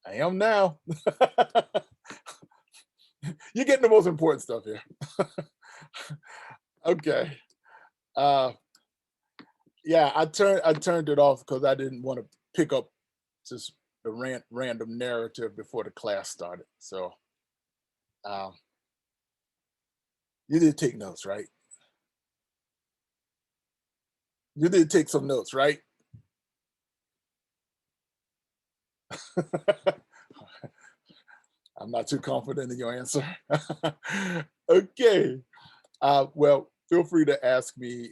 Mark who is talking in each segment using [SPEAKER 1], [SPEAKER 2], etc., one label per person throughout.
[SPEAKER 1] I am now. You're getting the most important stuff here. Okay. Uh, yeah, I turned it off because I didn't want to pick up just the random narrative before the class started. So um, you did take notes, right? You did take some notes, right? I'm not too confident in your answer. Okay. Well, feel free to ask me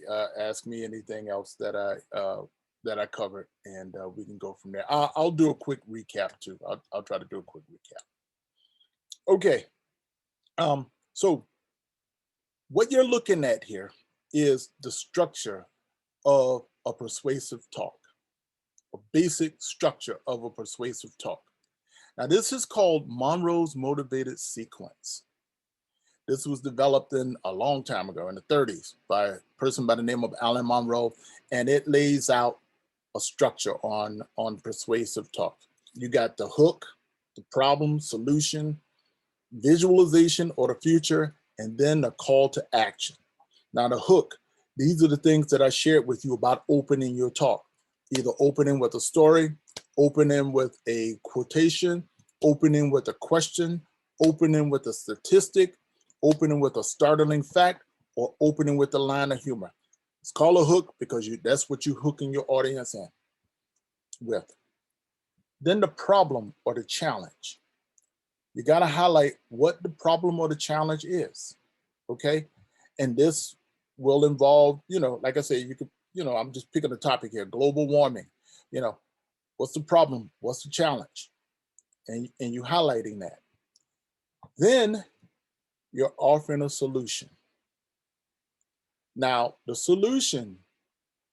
[SPEAKER 1] anything else that I covered, and we can go from there. I'll do a quick recap too. I'll try to do a quick recap. Okay. So what you're looking at here is the structure of a persuasive talk, a basic structure of a persuasive talk. Now, this is called Monroe's motivated sequence. This was developed in a long time ago in the 30s by a person by the name of Alan Monroe, and it lays out a structure on persuasive talk. You got the hook, the problem, solution, visualization or the future, and then the call to action. Now the hook, these are the things that I shared with you about opening your talk. Either opening with a story, opening with a quotation, opening with a question, opening with a statistic, opening with a startling fact, or opening with a line of humor. It's called a hook because that's what you're hooking your audience in with. Then the problem or the challenge. You got to highlight what the problem or the challenge is, okay? And this will involve, like I say, you could, I'm just picking a topic here, global warming. What's the problem? What's the challenge? And you highlighting that. Then you're offering a solution. Now, the solution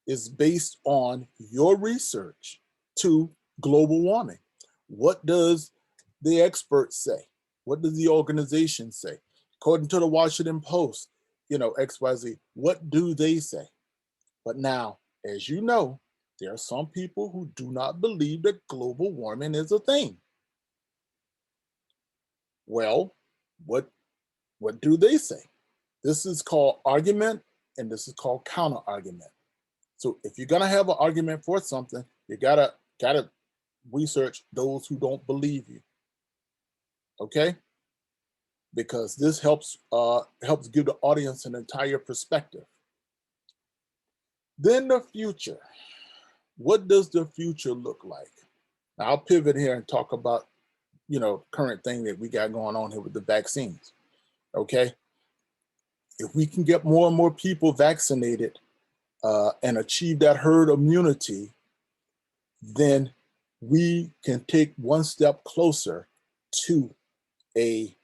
[SPEAKER 1] is based on your research to global warming. What does the experts say? What does the organization say? According to the Washington Post, XYZ, what do they say? But now, as you know, there are some people who do not believe that global warming is a thing. Well, what do they say? This is called argument, and this is called counter argument. So if you're gonna have an argument for something, you gotta research those who don't believe you. Okay? Because this helps give the audience an entire perspective. Then the future. What does the future look like? Now, I'll pivot here and talk about, current thing that we got going on here with the vaccines. Okay? If we can get more and more people vaccinated and achieve that herd immunity, then we can take one step closer to a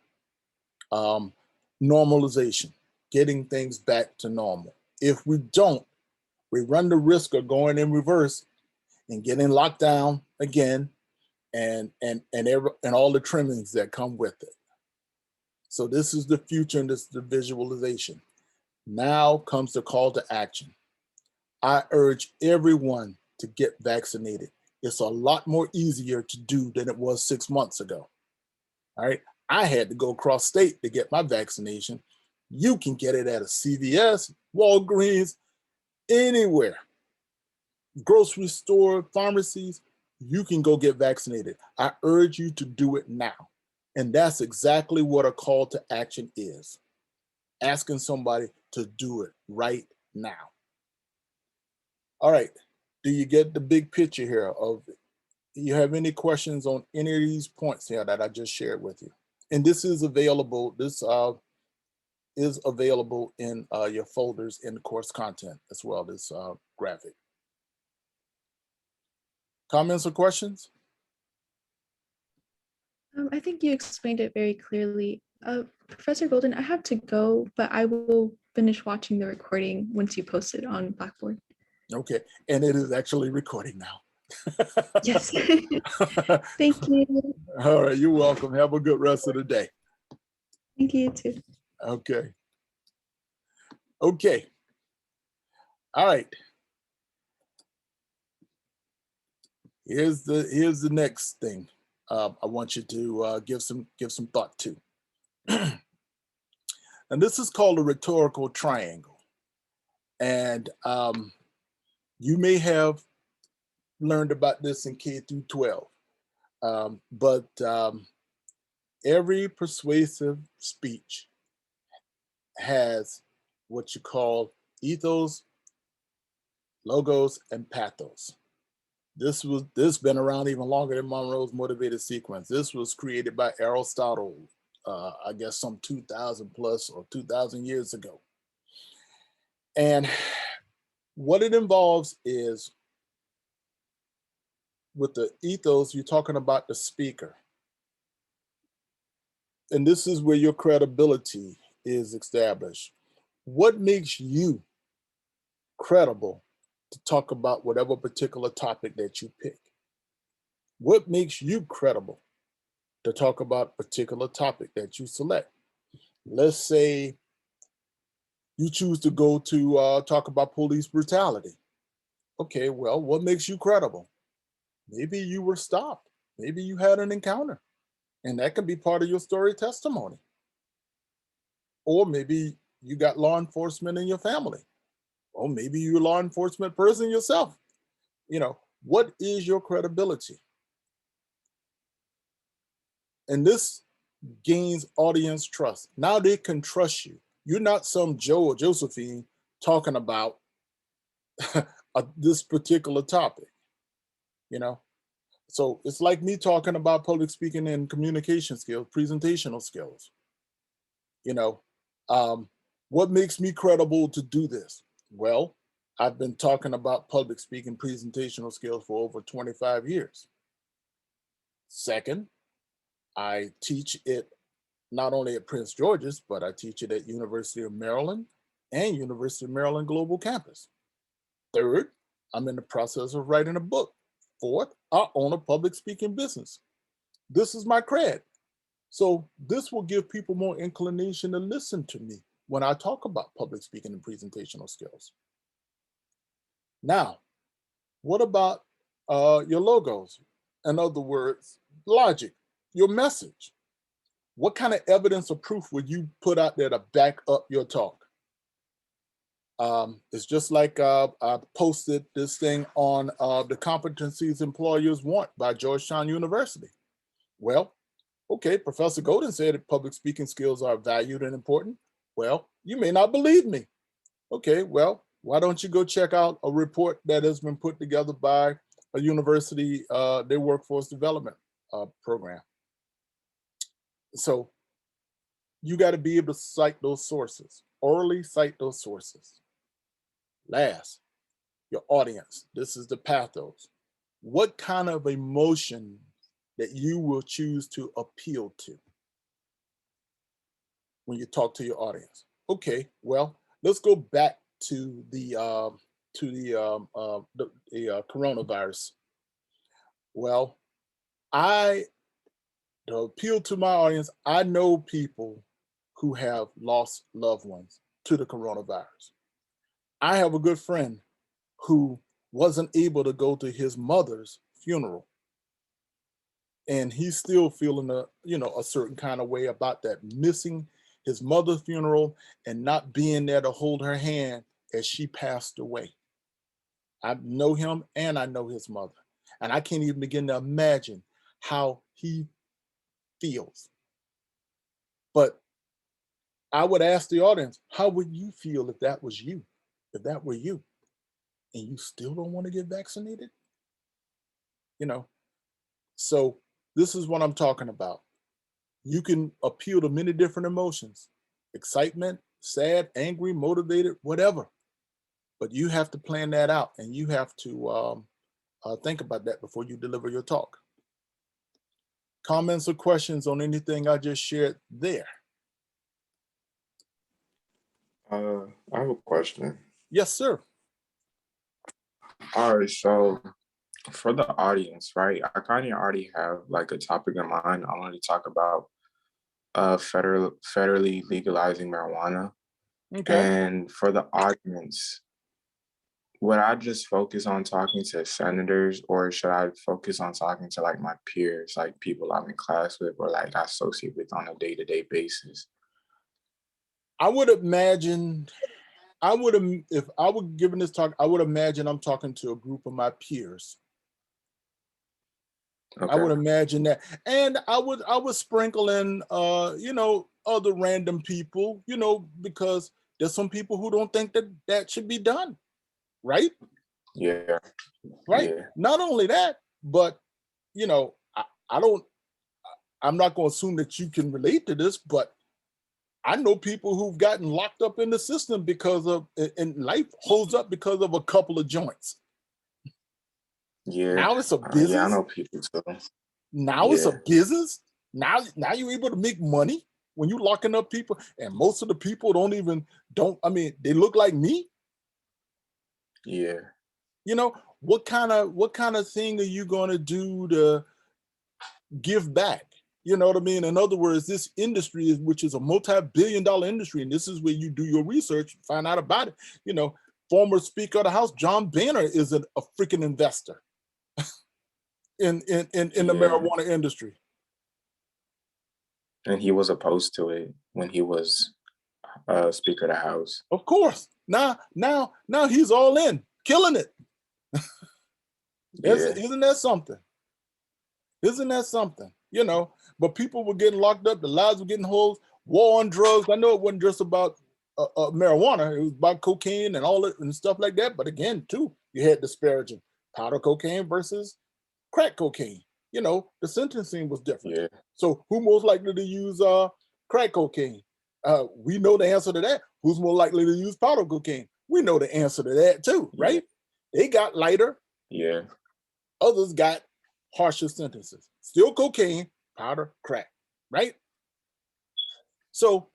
[SPEAKER 1] normalization, getting things back to normal. If we don't, we run the risk of going in reverse and getting locked down again, and all the trimmings that come with it. So this is the future, and this is the visualization. Now comes the call to action. I urge everyone to get vaccinated. It's a lot more easier to do than it was 6 months ago. All right. I had to go across state to get my vaccination. You can get it at a CVS, Walgreens, anywhere. Grocery store, pharmacies, you can go get vaccinated. I urge you to do it now. And that's exactly what a call to action is. Asking somebody to do it right now. All right. Do you get the big picture here of it? Do you have any questions on any of these points here that I just shared with you? And this is available. This is available in your folders in the course content as well, this graphic. Comments or questions?
[SPEAKER 2] I think you explained it very clearly. Professor Golden, I have to go, but I will finish watching the recording once you post it on Blackboard.
[SPEAKER 1] Okay, and it is actually recording now.
[SPEAKER 2] Yes. Thank you.
[SPEAKER 1] All right, you're welcome. Have a good rest of the day.
[SPEAKER 2] Thank you too.
[SPEAKER 1] Okay. Okay. All right. Here's the next thing. I want you to give some thought to. And this is called a rhetorical triangle. And you may have learned about this in K through 12, but every persuasive speech has what you call ethos, logos, and pathos. This been around even longer than Monroe's motivated sequence. This was created by Aristotle, I guess some 2,000 plus or 2,000 years ago. And what it involves is, with the ethos, you're talking about the speaker. And this is where your credibility is established. What makes you credible to talk about whatever particular topic that you pick? What makes you credible to talk about a particular topic that you select? Let's say you choose to go to talk about police brutality. Okay, well, what makes you credible? Maybe you were stopped. Maybe you had an encounter, and that can be part of your story testimony. Or maybe you got law enforcement in your family. Or maybe you're a law enforcement person yourself. You know, what is your credibility? And this gains audience trust. Now they can trust you. You're not some Joe or Josephine talking about this particular topic, you know? So it's like me talking about public speaking and communication skills, presentational skills. You know, what makes me credible to do this? Well, I've been talking about public speaking presentational skills for over 25 years. Second, I teach it not only at Prince George's, but I teach it at University of Maryland and University of Maryland Global Campus. Third, I'm in the process of writing a book. Fourth, I own a public speaking business. This is my cred. So this will give people more inclination to listen to me when I talk about public speaking and presentational skills. Now, what about your logos? In other words, logic, your message. What kind of evidence or proof would you put out there to back up your talk? It's just like I posted this thing on the competencies employers want by Georgetown University. Well, okay, Professor Golden said that public speaking skills are valued and important. Well, you may not believe me. Okay, well, why don't you go check out a report that has been put together by a university, their workforce development program. So you got to be able to cite those sources, orally cite those sources. Last, your audience. This is the pathos. What kind of emotion that you will choose to appeal to when you talk to your audience? Okay, well, let's go back to the coronavirus. Well, to appeal to my audience, I know people who have lost loved ones to the coronavirus. I have a good friend who wasn't able to go to his mother's funeral, and he's still feeling a certain kind of way about that, missing his mother's funeral and not being there to hold her hand as she passed away. I know him and I know his mother, and I can't even begin to imagine how he feels. But I would ask the audience, how would you feel if that was you, if that were you, and you still don't want to get vaccinated? You know, so this is what I'm talking about. You can appeal to many different emotions: excitement, sad, angry, motivated, whatever. But you have to plan that out, and you have to think about that before you deliver your talk. Comments or questions on anything I just shared there?
[SPEAKER 3] I have a question.
[SPEAKER 1] Yes, sir.
[SPEAKER 3] All right, so for the audience, right? I kind of already have like a topic in mind. I want to talk about federally legalizing marijuana.
[SPEAKER 1] Okay.
[SPEAKER 3] And for the audience, would I just focus on talking to senators, or should I focus on talking to like my peers, like people I'm in class with or like I associate with on a day-to-day basis?
[SPEAKER 1] I would imagine, if I were giving this talk, I would imagine I'm talking to a group of my peers. I
[SPEAKER 3] Okay.
[SPEAKER 1] would imagine that. And I would sprinkle in, other random people, because there's some people who don't think that that should be done. Right.
[SPEAKER 3] Yeah.
[SPEAKER 1] Right.
[SPEAKER 3] Yeah.
[SPEAKER 1] Not only that, but, I don't, I'm not going to assume that you can relate to this, but I know people who've gotten locked up in the system because of, and life holds up because of a couple of joints.
[SPEAKER 3] Yeah.
[SPEAKER 1] Now it's a
[SPEAKER 3] Yeah, I
[SPEAKER 1] business.
[SPEAKER 3] know people too.
[SPEAKER 1] Now it's a
[SPEAKER 3] Yeah.
[SPEAKER 1] business. Now you're able to make money when you locking up people, and most of the people I mean, they look like me.
[SPEAKER 3] Yeah.
[SPEAKER 1] What kind of thing are you going to do to give back? You know what I mean? In other words, this industry which is a multi-billion-dollar industry, and this is where you do your research, find out about it. Former Speaker of the House, John Boehner, is a freaking investor in the
[SPEAKER 3] Yeah.
[SPEAKER 1] marijuana industry.
[SPEAKER 3] And he was opposed to it when he was Speaker of the House.
[SPEAKER 1] Of course. Now he's all in, killing it.
[SPEAKER 3] Yeah.
[SPEAKER 1] Isn't that something? Isn't that something? But people were getting locked up, the lives were getting hosed, war on drugs. I know it wasn't just about marijuana, it was about cocaine and all it and stuff like that. But again, too, you had disparaging powder cocaine versus crack cocaine. The sentencing was different.
[SPEAKER 3] Yeah.
[SPEAKER 1] So who most likely to use crack cocaine? We know the answer to that. Who's more likely to use powder cocaine? We know the answer to that too, right? Yeah. They got lighter.
[SPEAKER 3] Yeah.
[SPEAKER 1] Others got harsher sentences. Still cocaine, powder, crack, right? So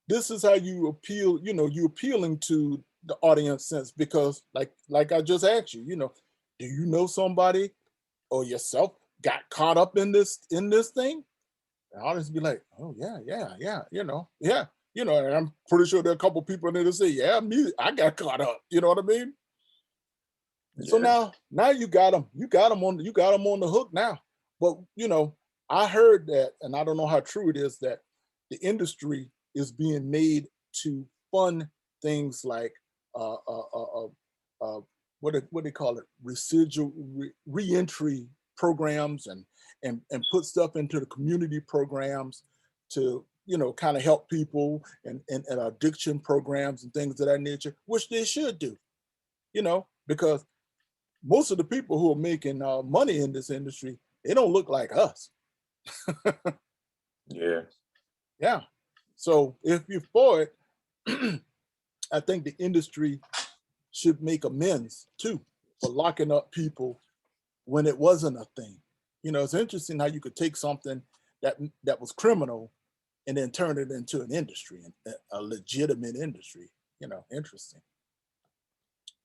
[SPEAKER 1] this is how you appeal, you appealing to the audience sense, because like I just asked you, do you know somebody or yourself got caught up in this thing? And I'll just be like, oh yeah, yeah. And I'm pretty sure there are a couple people in there to say, yeah, me, I got caught up. You know what I mean? So now you got them. You got them on the hook now. But I heard that, and I don't know how true it is, that the industry is being made to fund things like what do they call it, residual reentry programs, and put stuff into the community programs to kind of help people, and addiction programs and things of that nature, which they should do, because most of the people who are making money in this industry, they don't look like us.
[SPEAKER 3] Yeah.
[SPEAKER 1] Yeah. So if you're for it, I think the industry should make amends too for locking up people when it wasn't a thing. It's interesting how you could take something that was criminal and then turn it into an industry, a legitimate industry. Interesting.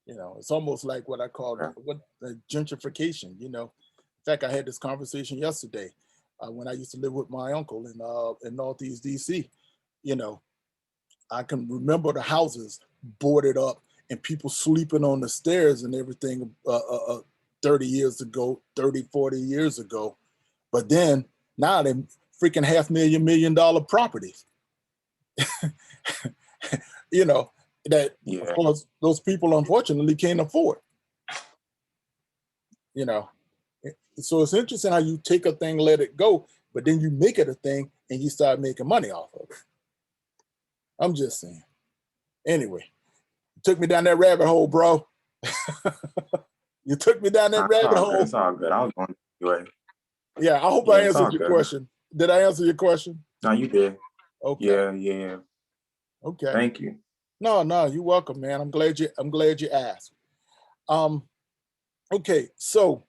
[SPEAKER 1] It's almost like what I call gentrification. In fact, I had this conversation yesterday when I used to live with my uncle in Northeast DC. I can remember the houses boarded up and people sleeping on the stairs and everything 30 years ago, 30, 40 years ago. But then now they're freaking $500,000 $1 million properties. That of course those people unfortunately can't afford. So it's interesting how you take a thing, let it go, but then you make it a thing and you start making money off of it. I'm just saying. Anyway, you took me down that rabbit hole, bro. You took me down that rabbit hole.
[SPEAKER 3] It's all good. I was going anyway.
[SPEAKER 1] Yeah, I hope I answered your question. Did I answer your question?
[SPEAKER 3] No, you did.
[SPEAKER 1] Okay.
[SPEAKER 3] Yeah.
[SPEAKER 1] Okay.
[SPEAKER 3] Thank you.
[SPEAKER 1] No, you're welcome, man. I'm glad you asked. Okay, so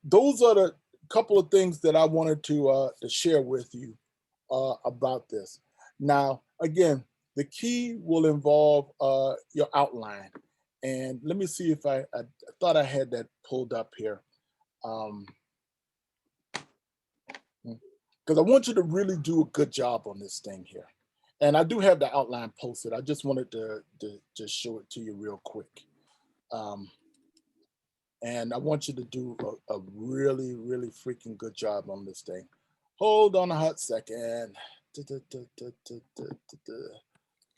[SPEAKER 1] those are the couple of things that I wanted to share with you about this. Now, again, the key will involve your outline. And let me see if I thought I had that pulled up here. Because I want you to really do a good job on this thing here. And I do have the outline posted. I just wanted to just show it to you real quick. And I want you to do a really, really freaking good job on this thing. Hold on a hot second.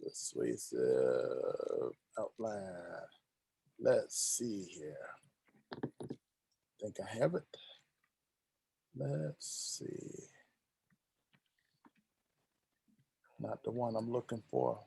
[SPEAKER 1] Persuasive outline. Let's see here. I think I have it. Let's see. Not the one I'm looking for.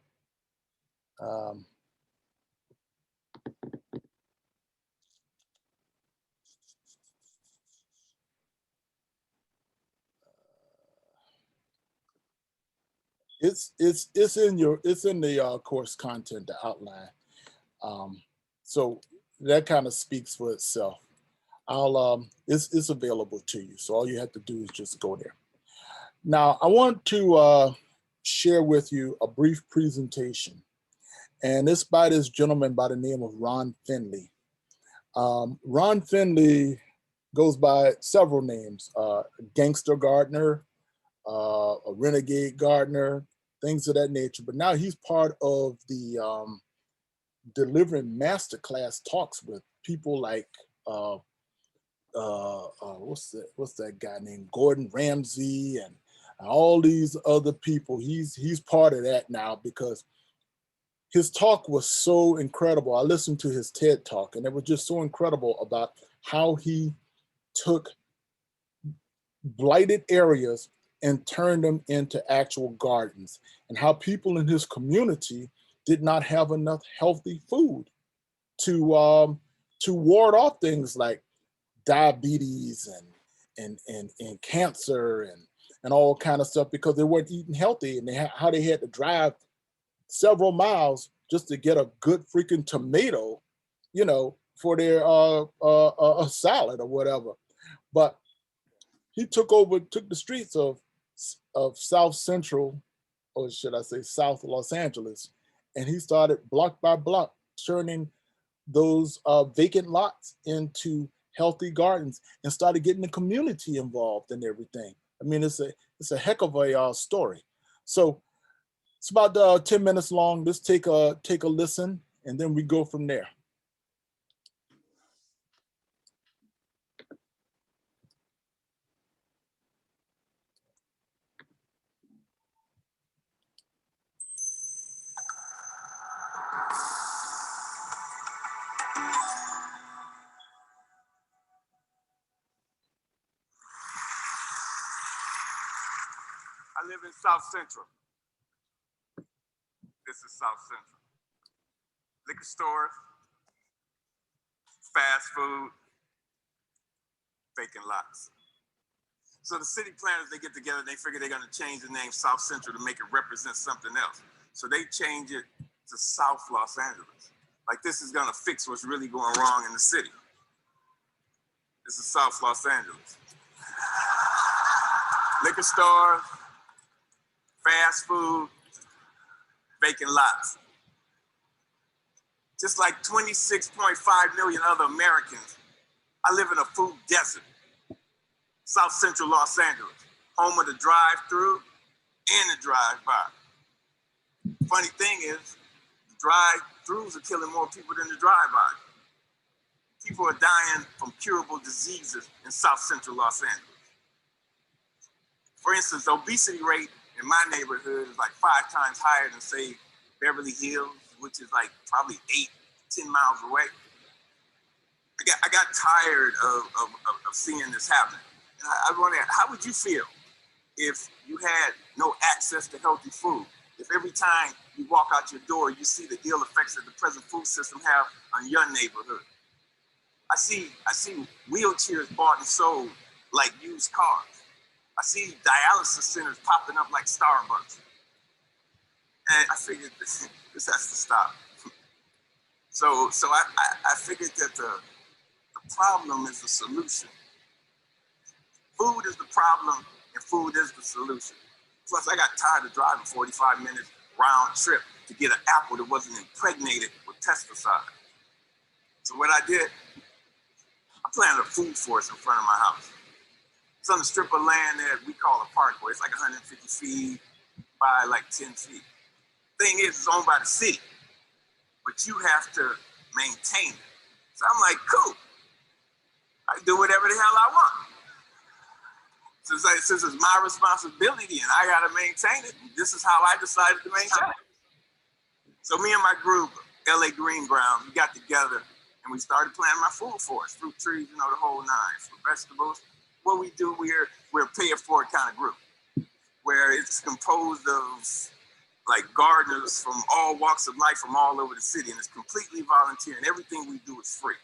[SPEAKER 1] It's in the course content, the outline. So that kind of speaks for itself. It's available to you. So all you have to do is just go there. Now I want to share with you a brief presentation, and it's by this gentleman by the name of Ron Finley. Ron Finley goes by several names: Gangster Gardener, a Renegade Gardener, things of that nature. But now he's part of the delivering masterclass talks with people like what's that guy named Gordon Ramsay and all these other people. He's part of that now because his talk was so incredible. I listened to his TED talk and it was just so incredible about how he took blighted areas and turned them into actual gardens, and how people in his community did not have enough healthy food to ward off things like diabetes and cancer and all kind of stuff, because they weren't eating healthy, and how they had to drive several miles just to get a good freaking tomato, for their salad or whatever. But he took the streets of South Central, or should I say South Los Angeles, and he started block by block turning those vacant lots into healthy gardens and started getting the community involved and everything. I mean, it's a heck of a story. So it's about 10 minutes long. Let's take a listen, and then we go from there.
[SPEAKER 4] I live in South Central. This is South Central. Liquor stores, fast food, vacant lots. So the city planners, they get together, they figure they're gonna change the name South Central to make it represent something else. So they change it to South Los Angeles. Like this is gonna fix what's really going wrong in the city. This is South Los Angeles. Liquor stores, fast food, vacant lots. Just like 26.5 million other Americans, I live in a food desert. South Central Los Angeles, home of the drive-through and the drive-by. Funny thing is, the drive-throughs are killing more people than the drive-by. People are dying from curable diseases in South Central Los Angeles. For instance, the obesity rate in my neighborhood is like 5 times higher than, say, Beverly Hills, which is like probably 8-10 miles away. I got tired of seeing this happen. And I wonder, how would you feel if you had no access to healthy food? If every time you walk out your door, you see the ill effects that the present food system have on your neighborhood? I see wheelchairs bought and sold like used cars. I see dialysis centers popping up like Starbucks. And I figured this has to stop. So I figured that the problem is the solution. Food is the problem and food is the solution. Plus, I got tired of driving 45 minutes round trip to get an apple that wasn't impregnated with pesticides. So what I did, I planted a food forest in front of my house. It's on a strip of land that we call a parkway. It's like 150 feet by like 10 feet. thing is, it's owned by the city, but you have to maintain it. So I'm like, cool. I do whatever the hell I want. Since it's my responsibility and I gotta maintain it, this is how I decided to maintain it. So me and my group, LA Green Ground, we got together and we started planting my food forest, fruit trees, the whole nine, for vegetables. What we do, we're a pay it forward kind of group, where it's composed of like gardeners from all walks of life from all over the city, and it's completely volunteer, and everything we do is free.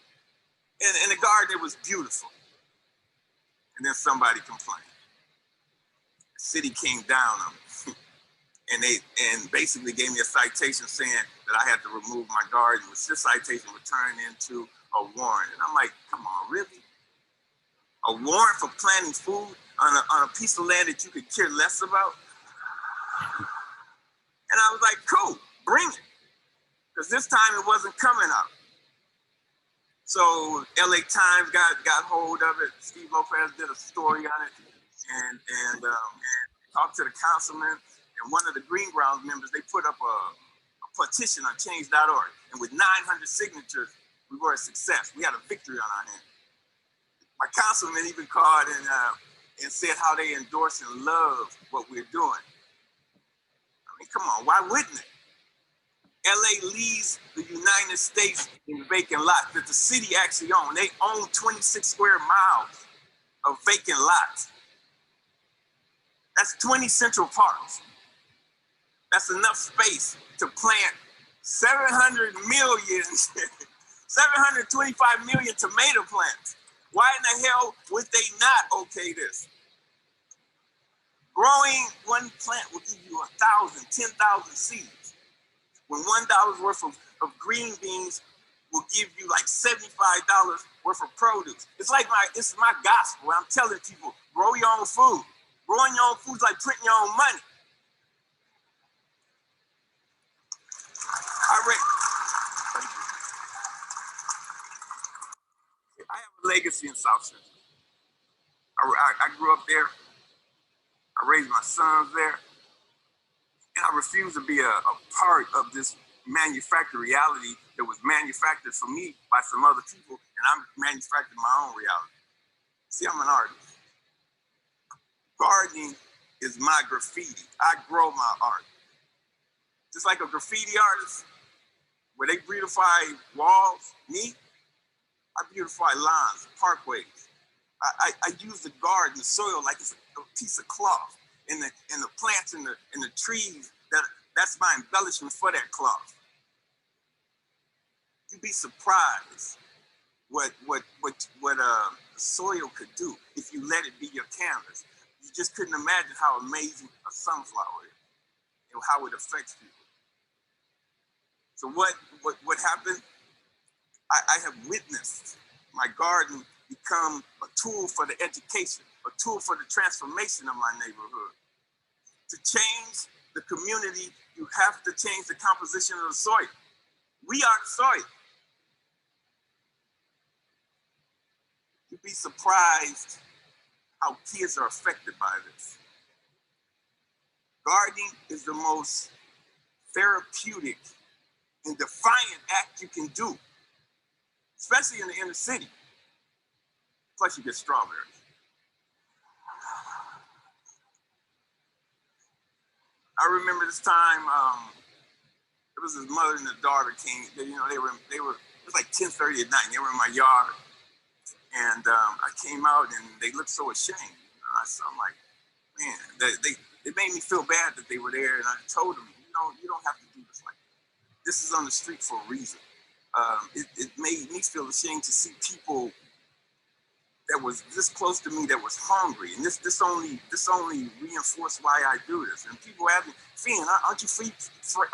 [SPEAKER 4] And the garden, it was beautiful. And then somebody complained. The city came down on me and basically gave me a citation saying that I had to remove my garden, which this citation would turn into a warrant. And I'm like, come on, really? A warrant for planting food on a piece of land that you could care less about? And I was like, cool, bring it. Because this time it wasn't coming out. So LA Times got hold of it. Steve Lopez did a story on it and talked to the councilman. And one of the Green Grounds members, they put up a petition on change.org. And with 900 signatures, we were a success. We had a victory on our hands. My councilman even called and said how they endorse and love what we're doing. I mean, come on, why wouldn't it? LA leads the United States in vacant lots that the city actually owns. They own 26 square miles of vacant lots. That's 20 Central Parks. That's enough space to plant 700 million, 725 million tomato plants. Why in the hell would they not okay this? Growing one plant will give you 1,000, 10,000 seeds. When $1 worth of green beans will give you like $75 worth of produce. It's my gospel. I'm telling people, grow your own food. Growing your own food is like printing your own money. I have a legacy in South Central. I grew up there. I raised my sons there. And I refuse to be a part of this manufactured reality that was manufactured for me by some other people, and I'm manufacturing my own reality. See, I'm an artist. Gardening is my graffiti. I grow my art. Just like a graffiti artist, where they beautify walls, me, I beautify lawns, parkways. I use the garden, the soil, like it's a piece of cloth. And the plants and the trees, that's my embellishment for that cloth. You'd be surprised what soil could do if you let it be your canvas. You just couldn't imagine how amazing a sunflower is and how it affects people. So what happened? I have witnessed my garden become a tool for the education, a tool for the transformation of my neighborhood. To change the community, you have to change the composition of the soil. We are the soil. You'd be surprised how kids are affected by this. Gardening is the most therapeutic and defiant act you can do, especially in the inner city. Plus you get strawberries. I remember this time, it was his mother and his daughter came, they were, it was like 10:30 at night, and they were in my yard. And I came out and they looked so ashamed. So I'm like, man, it made me feel bad that they were there. And I told them, you don't have to do this like that. This is on the street for a reason. It made me feel ashamed to see people that was this close to me that was hungry. And this only reinforced why I do this. And people ask me, Finn, aren't you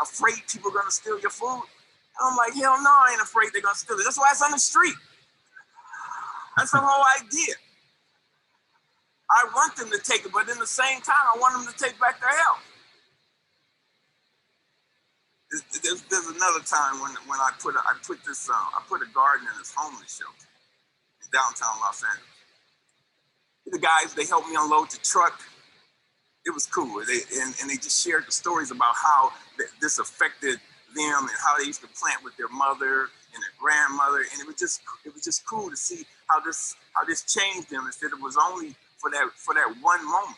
[SPEAKER 4] afraid people are gonna steal your food? And I'm like, hell no, I ain't afraid they're gonna steal it. That's why it's on the street. That's the whole idea. I want them to take it, but at the same time, I want them to take back their health. There's another time when I put a garden in this homeless shelter in downtown Los Angeles. The guys, they helped me unload the truck. it was cool. And they just shared the stories about how this affected them and how they used to plant with their mother and their grandmother. And it was just cool to see how this changed them instead of it was only for that one moment.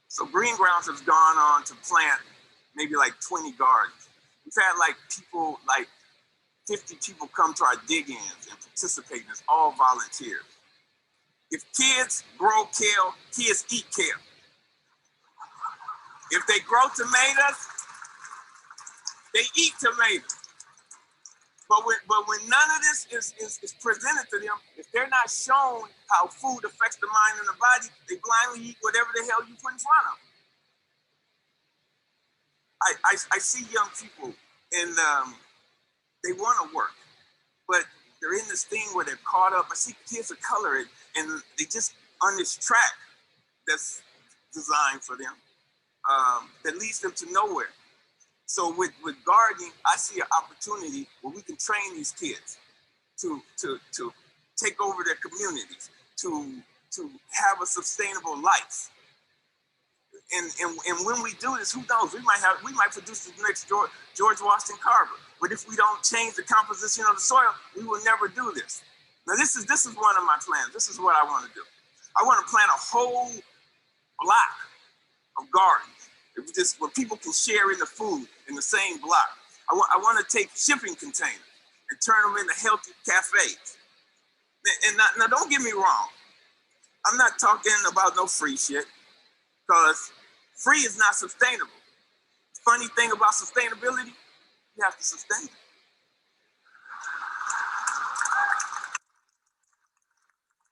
[SPEAKER 4] So Green Grounds has gone on to plant maybe like 20 gardens. We've had like people, like 50 people come to our dig-ins and participate, and it's all volunteers. If kids grow kale, kids eat kale. If they grow tomatoes, they eat tomatoes. But when none of this is presented to them, if they're not shown how food affects the mind and the body, they blindly eat whatever the hell you put in front of them. I see young people and they want to work, but they're in this thing where they're caught up. I see kids of color and they just on this track that's designed for them that leads them to nowhere. So with gardening, I see an opportunity where we can train these kids to take over their communities, to have a sustainable life. And when we do this, who knows? We might produce the next George Washington Carver. But if we don't change the composition of the soil, we will never do this. Now this is one of my plans. This is what I want to do. I want to plant a whole block of gardens. It's just where people can share in the food in the same block. I want to take shipping containers and turn them into healthy cafes. And now don't get me wrong. I'm not talking about no free shit, because free is not sustainable. Funny thing about sustainability, you have to sustain it.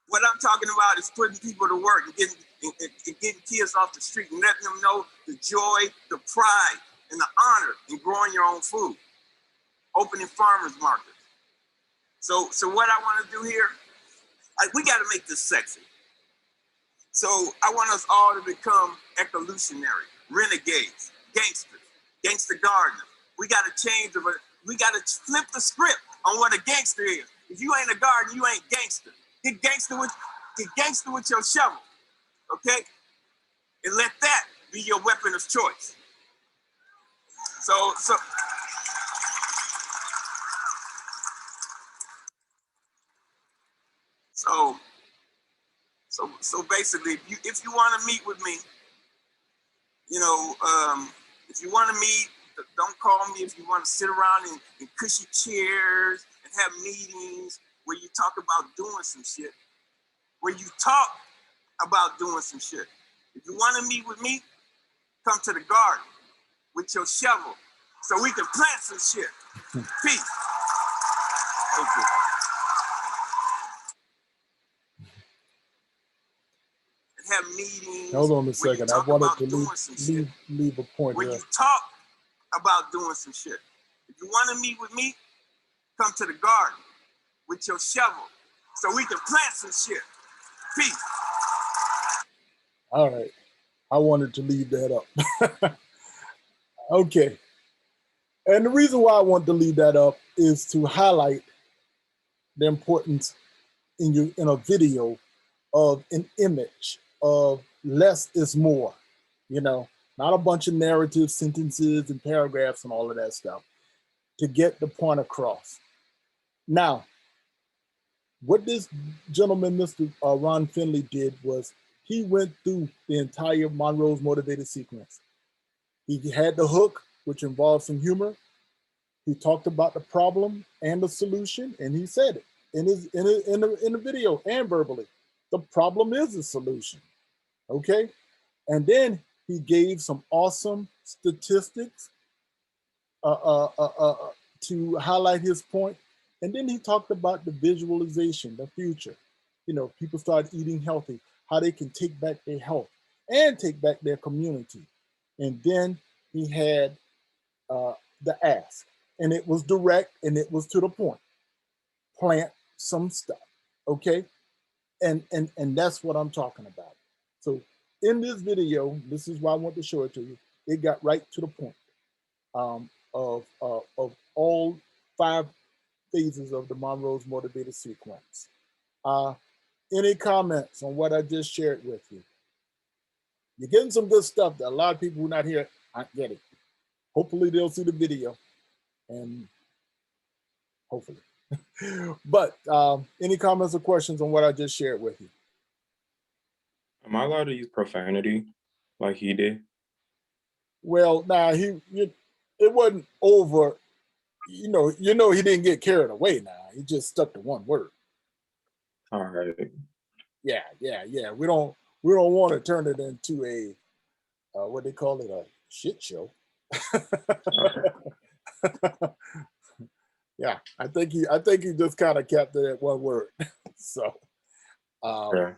[SPEAKER 4] What I'm talking about is putting people to work and getting kids off the street and letting them know the joy, the pride, and the honor in growing your own food. Opening farmers markets. So what I want to do here, we got to make this sexy. So I want us all to become evolutionary, renegades, gangsters, gangster gardeners. We got to we got to flip the script on what a gangster is. If you ain't a gardener, you ain't gangster. Get gangster with your shovel, okay? And let that be your weapon of choice. So basically, if you want to meet with me, if you want to meet, don't call me. If you want to sit around in cushy chairs and have meetings where you talk about doing some shit, If you want to meet with me, come to the garden with your shovel so we can plant some shit. Peace. Thank you. And have meetings.
[SPEAKER 1] Hold on a second. I wanted to leave a point
[SPEAKER 4] where
[SPEAKER 1] there.
[SPEAKER 4] you talk about doing some shit. If you want to meet with me, come to the garden with your shovel so we can plant some shit. Peace.
[SPEAKER 1] All right. I wanted to leave that up. Okay. And the reason why I want to leave that up is to highlight the importance in a video of an image of less is more, not a bunch of narratives, sentences, and paragraphs and all of that stuff to get the point across. Now, what this gentleman, Mr. Ron Finley, did was he went through the entire Monroe's motivated sequence. He had the hook, which involved some humor. He talked about the problem and the solution, and he said it in the video and verbally. The problem is the solution, okay? And then he gave some awesome statistics to highlight his point. And then he talked about the visualization, the future. People start eating healthy, how they can take back their health and take back their community. And then he had the ask, and it was direct and it was to the point. Plant some stuff, okay? And that's what I'm talking about. So in this video, this is why I want to show it to you. It got right to the point of all 5 phases of the Monroe's motivated sequence. any comments on what I just shared with you? You're getting some good stuff that a lot of people who are not here aren't getting. Hopefully they'll see the video, and hopefully. But any comments or questions on what I just shared with you?
[SPEAKER 3] Am I allowed to use profanity like he did?
[SPEAKER 1] Well, now it wasn't over. You know, he didn't get carried away. Now he just stuck to one word.
[SPEAKER 3] All right.
[SPEAKER 1] Yeah. We don't want to turn it into a what they call it, a shit show. Yeah, I think he just kind of kept it at one word. So
[SPEAKER 3] Okay.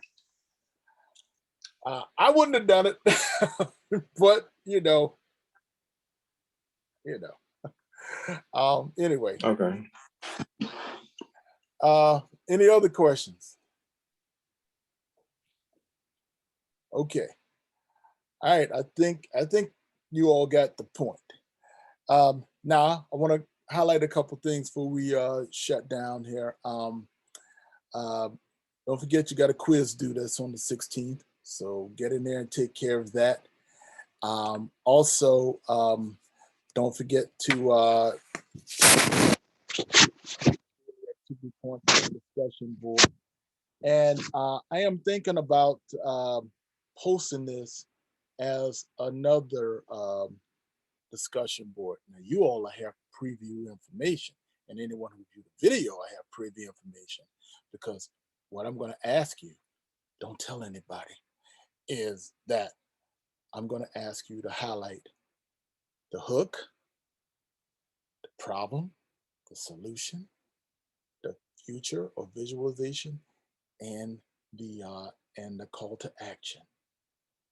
[SPEAKER 1] I wouldn't have done it, but anyway.
[SPEAKER 3] Okay.
[SPEAKER 1] Any other questions? Okay. All right. I think you all got the point. Now I want to highlight a couple things before we shut down here. Don't forget you got a quiz due that's on the 16th, so get in there and take care of that. Also, don't forget to be point to the discussion board. And I am thinking about posting this as another discussion board. Now, you all have preview information, and anyone who viewed the video, I have preview information, because what I'm going to ask you, don't tell anybody, is that I'm going to ask you to highlight the hook, the problem, the solution, the future or visualization, and the call to action.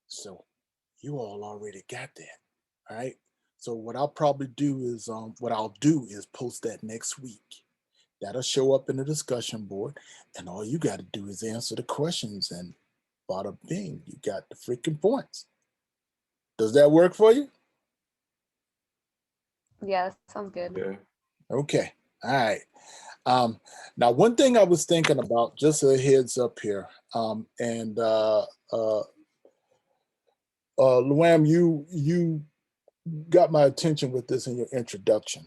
[SPEAKER 1] So you all already got that. All right. So what I'll probably do is post that next week. That'll show up in the discussion board, and all you got to do is answer the questions, and bada bing, you got the freaking points. Does that work for you?
[SPEAKER 5] Yeah, that sounds good.
[SPEAKER 3] Yeah.
[SPEAKER 1] Okay. All right. Now, one thing I was thinking about, just a heads up here, and Luam, you got my attention with this in your introduction.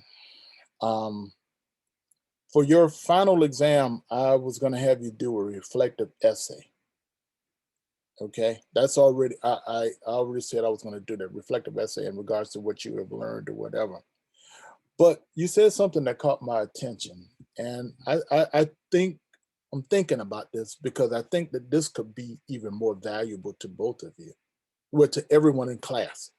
[SPEAKER 1] For your final exam, I was going to have you do a reflective essay. Okay, that's already, I already said I was going to do that reflective essay in regards to what you have learned or whatever. But you said something that caught my attention, and I think I'm thinking about this because I think that this could be even more valuable to both of you, well, to everyone in class,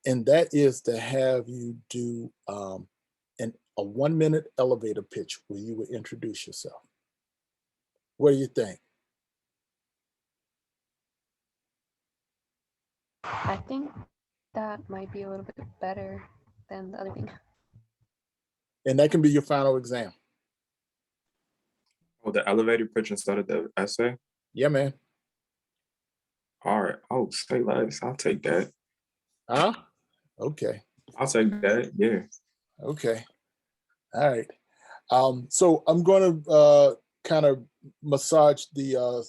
[SPEAKER 1] and that is to have you do a 1-minute elevator pitch where you would introduce yourself. What do you think?
[SPEAKER 5] I think that might be a little bit better than the other thing.
[SPEAKER 1] And that can be your final exam.
[SPEAKER 3] Oh, the elevator pitch instead of the essay?
[SPEAKER 1] Yeah, man.
[SPEAKER 3] All right. Oh, say less. I'll take that.
[SPEAKER 1] Huh? Okay.
[SPEAKER 3] I'll take that. Yeah.
[SPEAKER 1] Okay. All right. So I'm going to kind of massage the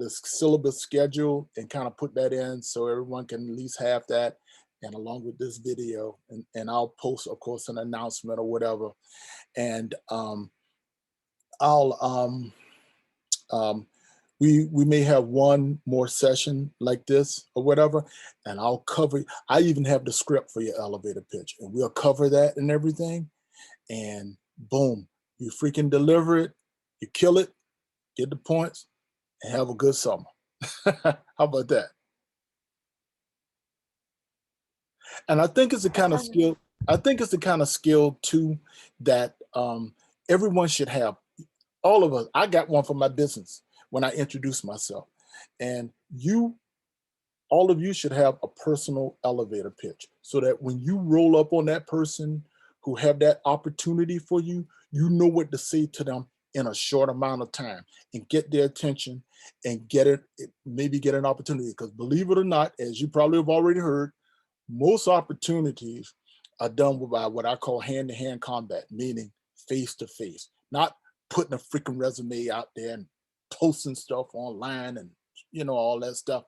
[SPEAKER 1] syllabus schedule and kind of put that in so everyone can at least have that, and along with this video, and I'll post, of course, an announcement or whatever, and we may have one more session like this or whatever, and I even have the script for your elevator pitch, and we'll cover that and everything, and boom, you freaking deliver it, you kill it, get the points, and have a good summer. How about that? And I think it's the kind of skill, too, that everyone should have. All of us, I got one for my business when I introduce myself. And all of you should have a personal elevator pitch so that when you roll up on that person who have that opportunity for you, you know what to say to them in a short amount of time and get their attention and maybe get an opportunity. Because believe it or not, as you probably have already heard, most opportunities are done by what I call hand-to-hand combat, meaning face-to-face, not putting a freaking resume out there and posting stuff online and, you know, all that stuff.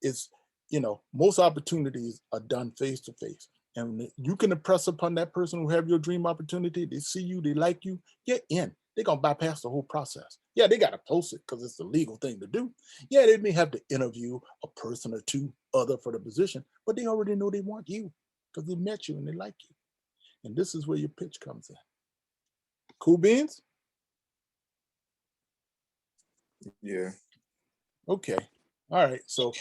[SPEAKER 1] It's, you know, most opportunities are done face to face. And you can impress upon that person who have your dream opportunity. They see you, they like you, you're in. They're going to bypass the whole process. Yeah, they got to post it because it's the legal thing to do. Yeah, they may have to interview a person or two other for the position, but they already know they want you because they met you and they like you. And this is where your pitch comes in. Cool beans?
[SPEAKER 3] Yeah.
[SPEAKER 1] Okay. All right. So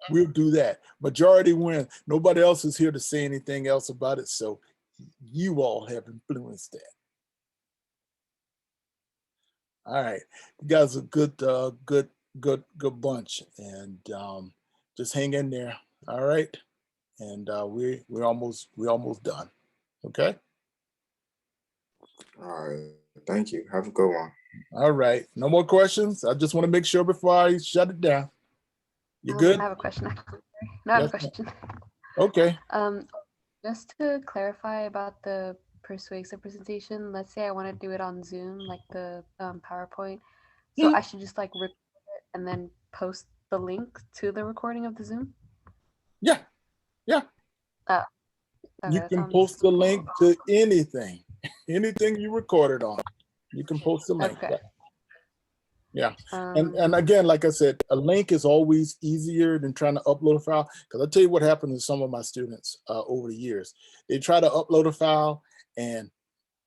[SPEAKER 1] we'll do that. Majority win. Nobody else is here to say anything else about it. So you all have influenced that. All right. You guys are good, good bunch. And just hang in there. All right. And we're almost done. Okay.
[SPEAKER 3] All right. Thank you. Have a good one.
[SPEAKER 1] All right. No more questions. I just want to make sure before I shut it down. You good?
[SPEAKER 5] I have a question. Actually. No, I have a question.
[SPEAKER 1] Okay.
[SPEAKER 5] Just to clarify about the persuasive presentation, let's say I want to do it on Zoom, like the PowerPoint. So I should just like record it and then post the link to the recording of the Zoom?
[SPEAKER 1] Yeah. Yeah.
[SPEAKER 5] Okay,
[SPEAKER 1] You can post the link to anything you recorded on. You can post the link.
[SPEAKER 5] Okay.
[SPEAKER 1] Yeah. And again, like I said, a link is always easier than trying to upload a file. Because I'll tell you what happened to some of my students over the years. They try to upload a file and,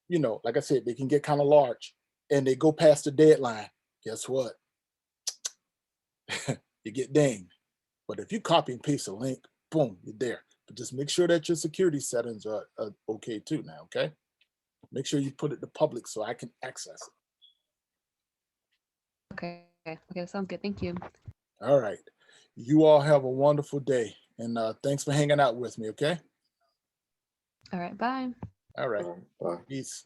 [SPEAKER 1] you know, like I said, they can get kind of large and they go past the deadline. Guess what? You get dinged. But if you copy and paste a link, boom, you're there. But just make sure that your security settings are okay too now, okay? Make sure you put it to public so I can access it.
[SPEAKER 5] Okay, that sounds good. Thank you.
[SPEAKER 1] All right. You all have a wonderful day. And thanks for hanging out with me, okay?
[SPEAKER 5] All right, bye.
[SPEAKER 1] All right.
[SPEAKER 3] Bye.
[SPEAKER 1] Peace.